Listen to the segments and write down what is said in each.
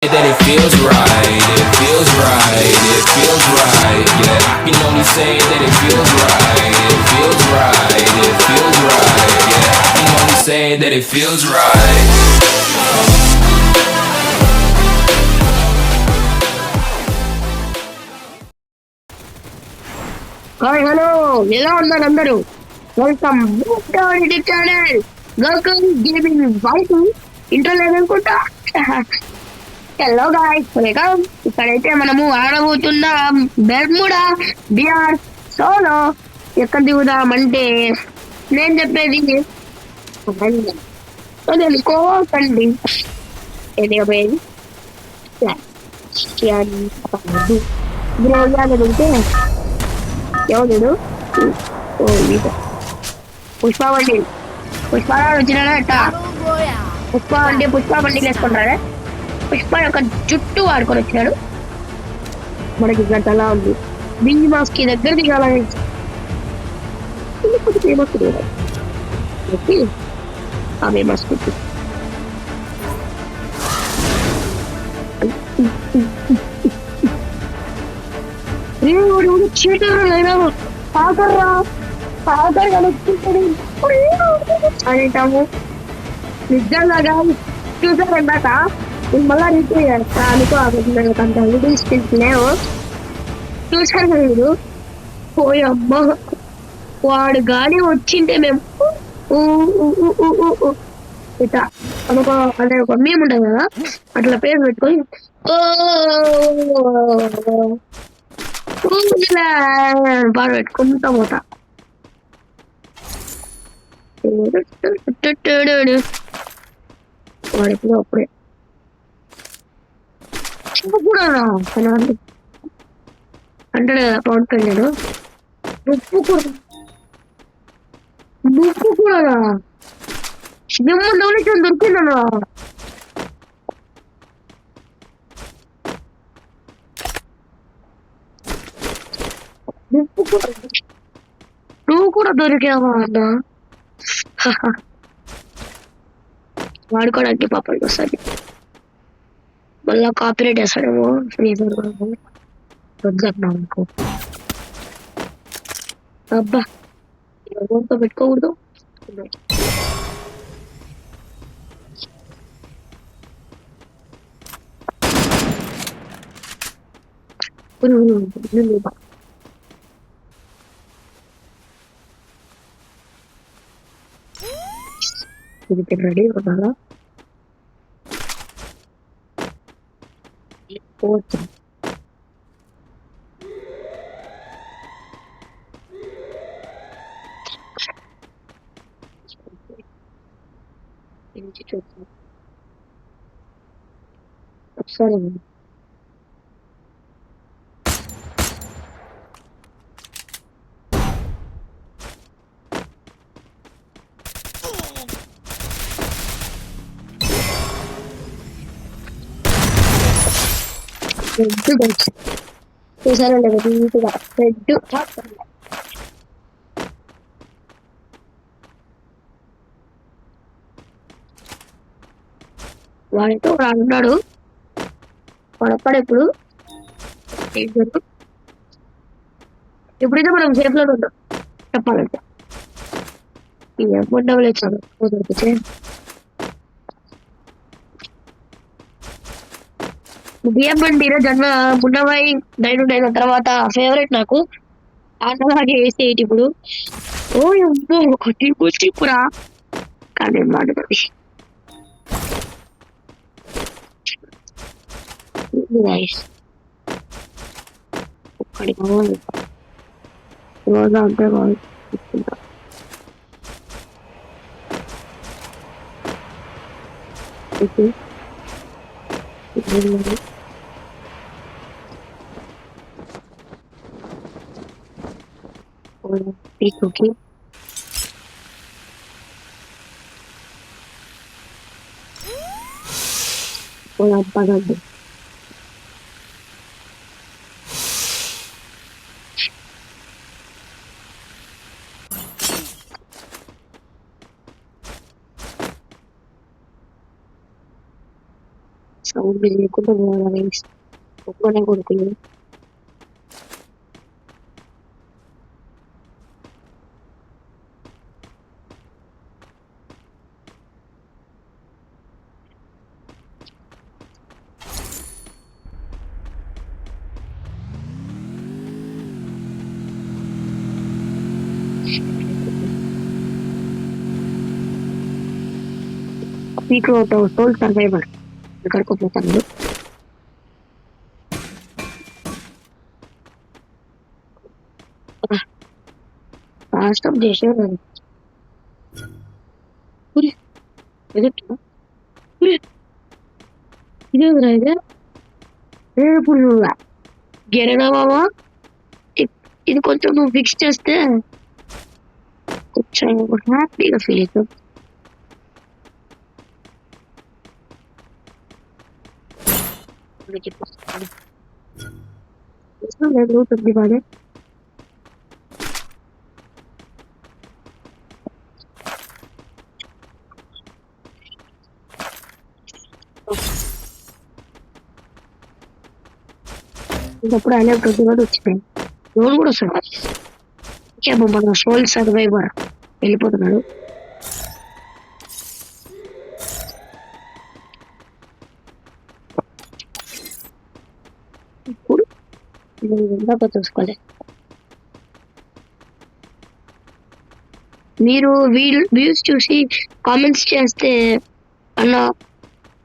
that it feels right, it feels right, it feels right. Yeah, I can only say that it feels right, it feels right, it feels right. Yeah, I can only say that it feels right. Hi hello ఎలా ఉన్నారు అందరూ welcome channel Gokul gaming voice intro లేదనుకుంటా hello guys welcome ఇక్కడైతే మనము ఆడబోతున్నాం Bermuda BR solo ఎక్కడ దిగుదామంటే నేను చెప్పేది కోకండి ఎదిగపోయేది దిగితే ఎవడు ఓ మీతో పుష్ప బండి పుష్పరావు వచ్చినాడట పుష్ప అంటే పుష్ప బండి వేసుకుంటారా పుష్ప యొక్క జుట్టు వాడుకొని వచ్చినాడు మనకి గంటలా ఉంది బింగి మాస్ కి దగ్గర దిగాలని ఫేమస్ ఆ ఫేమస్ చీటరు పాకర్రా పాకర్ కలుపుకుంటాడు అంటాము నిజంగా చూసారు ఇందాక మళ్ళా రిపీట్ చేస్తా అనుకో అంత స్కిల్స్ లేవు చూసారు కదా మీరు పోయమ్మ వాడు గాలి వచ్చింటే మేము ఇట్లా అనుకో అంటే ఒక మేము ఉంటుంది కదా అట్లా పేరు పెట్టుకొని బాగా పెట్టుకుంటా పోతా వాడిప్పుడు అప్పుడే కూడా అంటాడు కదా పవన్ కళ్యాణ్ ఉప్పు కూడా ఉప్పు కూడా డొనేషన్ దొరికిందన్నా నువ్వు కూడా దొరికావా అన్న వాడుకోవడానికి పాపకి వస్తుంది మళ్ళా కాపీరైట్ వేస్తాడేమో వద్దన్నా అనుకో అబ్బా ఎవరితో పెట్టుకోకూడదు ఇది రెడీ ఉన్నారా పోవచ్చు ఒకసారి చూసారండి నీట్గా రెడ్ వాడితో వాడు అంటున్నాడు వాడొక్కడు ఎప్పుడైతే మనం సేఫ్ లో ఉంటాం చెప్పాలంటే డబ్బులు ఇచ్చాను దొరికితే బియ్యం బండిలో జన్మ మున్నవై 9 తర్వాత ఫేవరెట్ నాకు ఆటలాగే వేసేటి ఇప్పుడు ఓ ఎంతో ఒకటి కూచిపురా కానీ మాట్లాడి ఒక్కడి కావాలి రోజు అంటే కావాలి Pikuki. Wala pagod. Sound లేకుండా పోవాలి ఒక్కనే కొడుకులు మీకు సోల్ సర్వైవర్ ఎక్కడికోపోతాను రాష్ట్రం చేసేవారు ఇదేరా ఇదే ఇప్పుడు గెరనా బాబా ఇది కొంచెం నువ్వు ఫిక్స్ చేస్తే కొంచెం హ్యాపీగా ఫీల్ అవుతావు లేదు తొమ్మిది బాగా ఇంకప్పుడు ఆయన ప్రతి కూడా వచ్చినాయి లోన్ కూడా వస్తాడు ఇంకేమో మన సోల్ సర్వైవర్ వెళ్ళిపోతున్నాడు ఇప్పుడు ఇందాక చూసుకోవాలి మీరు వ్యూస్ చూసి కామెంట్స్ చేస్తే అన్న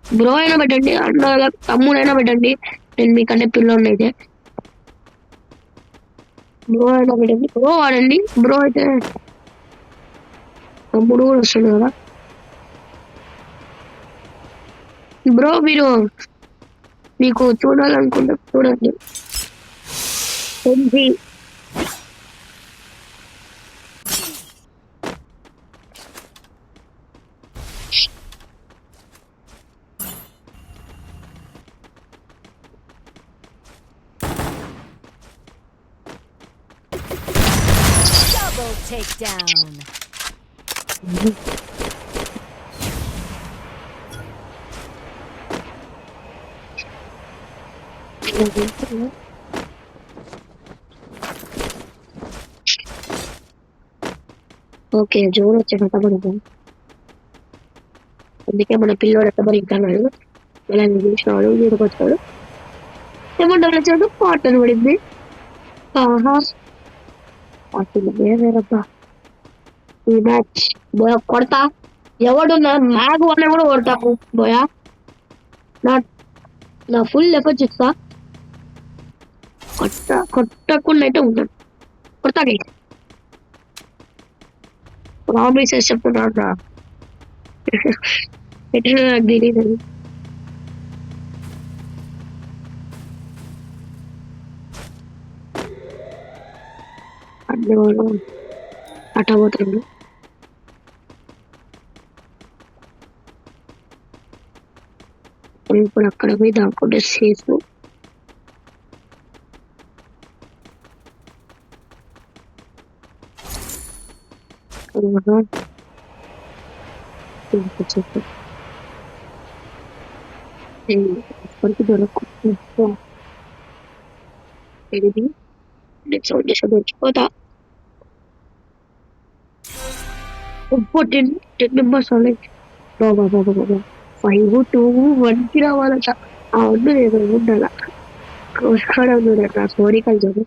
బ్రో అయినా పెట్టండి అన్న తమ్ముడైనా పెట్టండి నేను మీకన్నా పిల్లోడిని అయితే బ్రో అయినా పెట్టండి బ్రో వాడండి బ్రో అయితే తమ్ముడు కూడా వస్తుంది కదా బ్రో మీరు మీకు చూడాలనుకుంటే చూడండి Double takedown. ఓకే జోరు వచ్చి కట్టబడదు అందుకే మన పిల్లోడు ఎట్టబడి ఇంకన్నాడు ఇలా చూసినాడు వీడికొచ్చాడు ఏమంటారు వచ్చాడు పాటలు పడింది ఆహా పాటలు వేరేరబ్బా ఈ మ్యాచ్ బోయా కొడతా ఎవడు మ్యాగ్ అనే కూడా కొడతాకు బోయా నా ఫుల్ ఎఫర్ట్ ఇస్తా కొట్టకుండా అయితే ఉంటాను కొడతాకి ప్రామిసెస్ చెప్తున్నా ఎట్లా నాకు తెలియదు అన్ని వాళ్ళు అట్టబోతుంది ఇప్పుడు అక్కడ పోయి దాక్కుంటే సేఫ్ ఇప్పటికి దొరకదు ఇది సౌండ్ చేసి దొరికిపోతా టెన్ మెంబర్స్ బాబా బాబా బాబా 5 2 1కి రావాలంట ఆ వద్దు నేను ఉండాల కోరికలు చూడు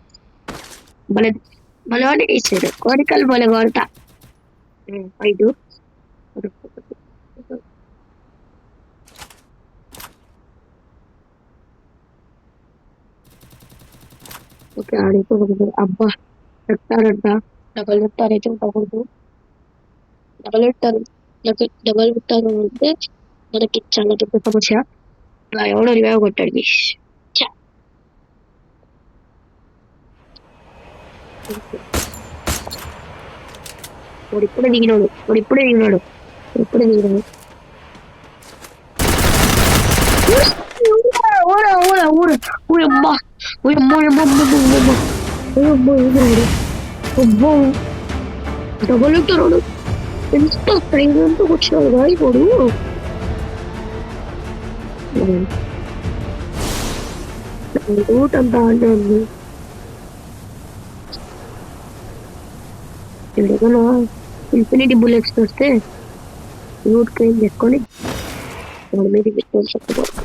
భలే భలే ఇచ్చాడు కోరికలు భలే కొడతా 5 ఓకే ఆడిపోకూడదు అబ్బా చెప్తారంట డబల్ చెప్తారైతే ఉండకూడదు డబల్ పెట్టారు డబల్ పెట్టారు అంటే మనకి చాలా పెద్ద సమస్య ఎవడో రివైవ్ కొట్టాడు వాడు ఇప్పుడే దిగినాడు డబల్ పెట్టారు ఎంత ప్రేమతో వచ్చినాడు గాయకుడు రూట్ అంతా ఆడే ఉంది. ఏదైనా ఇన్ఫినిటీ బుల్లెట్స్ వస్తే రూట్ క్లెయిమ్ చేసుకొని వాడి మీద పెట్టుకొని చెప్పకూడదు.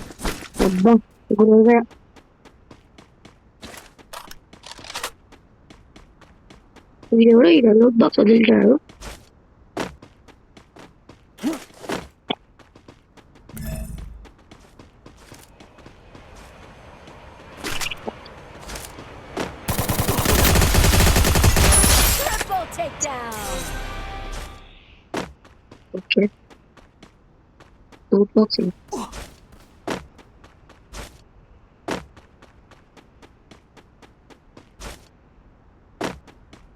అబ్బా గురువుగా వీడెవడో ఈ రూట్ బాక్స్ వదిలింటాడు. Triple takedown. Okay root box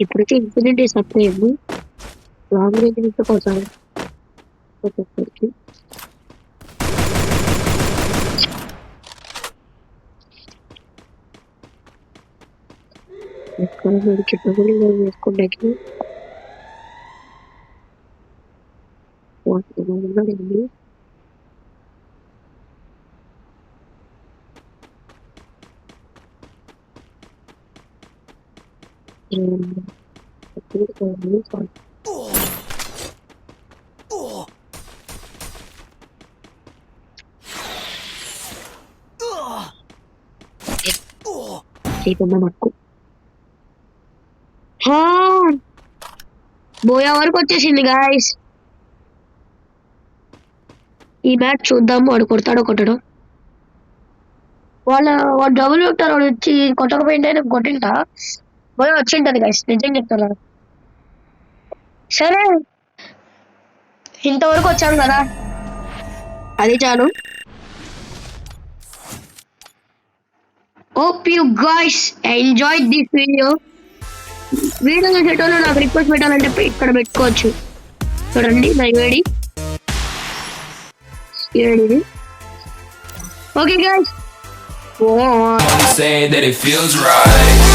ఇప్పటికే ఇన్ఫినిటీ సప్లై ఉంది. లాంగ్ రేంజ్ నుంచి కోసం ఒక్కొక్కరికి ఎక్కడ మీరు చిట్టగుడి వేసుకుంటాకి ఉన్నాడండి. మక్కు బోయా వరకు వచ్చేసింది గాయస్. ఈ మ్యాచ్ చూద్దాము. వాడు కొడతాడో కొట్టడో. వాడు డబుల్ ఉంటారు. వాడు వచ్చి కొట్టకపోయింటే నేను కొట్టింటా. బోయా వచ్చింటది గాయస్, నిజం చెప్తాను. సరే ఇంతవరకు వచ్చాను కదా, అది చాలు. Hope you guys enjoyed this video. Video చూసేటోళ్ళు నాకు రిక్వెస్ట్ పెట్టాలంటే ఇక్కడ పెట్టుకోవచ్చు. చూడండి నా వేడి ఏడిది. Okay guys, Say that it feels right.